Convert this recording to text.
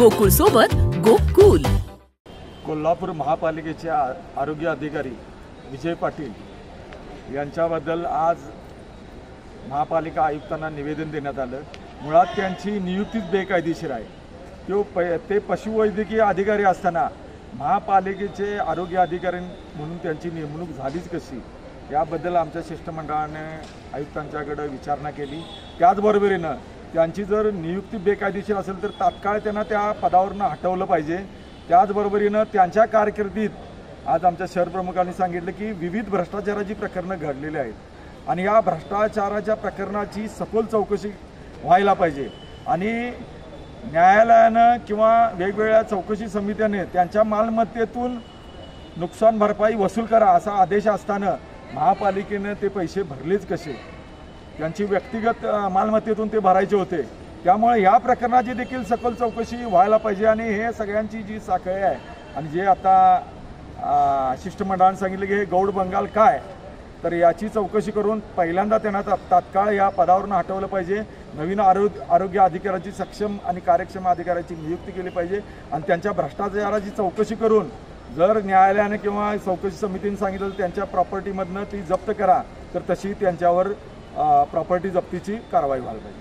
गोकुळ सोबत गोकुल। कोल्हापूर महापालिकेचे आरोग्य अधिकारी विजय पाटील यांच्याबद्दल आज महापालिका आयुक्तांना निवेदन देण्यात आलं। मुळात त्यांची नियुक्तीच बेकायदेशीर आहे। ते पशुवैद्यकीय अधिकारी असताना महापालिकेचे आरोग्य अधिकारी म्हणून त्यांची नेमणूक झालीच कशी, याबद्दल आमच्या शिष्टमंडळाने आयुक्तांच्याकडे विचारणा केली। त्याचबरोबरीनं त्यांची जर नियुक्ती बेकायदेशीर असेल तर तात्काळ त्यांना त्या पदावरून हटवलं पाहिजे। त्याचबरोबरीनं त्यांच्या कारकिर्दीत आज आमच्या शहर प्रमुखांनी सांगितलं की विविध भ्रष्टाचाराची प्रकरणं घडलेली आहेत आणि या भ्रष्टाचाराच्या प्रकरणाची सखोल चौकशी व्हायला पाहिजे आणि न्यायालयानं किंवा वेगवेगळ्या चौकशी समित्याने त्यांच्या मालमत्तेतून नुकसान भरपाई वसूल करा असा आदेश असताना महापालिकेने ते पैसे भरलेच कसे? त्यांची व्यक्तिगत मालमत्तेतून ते भरायचे होते। त्यामुळे या प्रकरणाची देखील सखोल चौकशी व्हायला पाहिजे आणि हे सगळ्यांची जी साखळी आहे आणि जे आता शिष्टमंडळाने सांगितलं की हे गौड बंगाल काय, तर याची चौकशी करून पहिल्यांदा त्यांना तात्काळ या पदावरून हटवलं पाहिजे। नवीन आरोग्य अधिकाऱ्याची सक्षम आणि कार्यक्षम अधिकाऱ्याची नियुक्ती केली पाहिजे आणि त्यांच्या भ्रष्टाचाराची चौकशी करून जर न्यायालयाने किंवा चौकशी समितीने सांगितलं तर त्यांच्या प्रॉपर्टीमधनं ती जप्त करा, तर तशी त्यांच्यावर प्रॉपर्टी जप्तीची कारवाई व्हायला पाहिजे।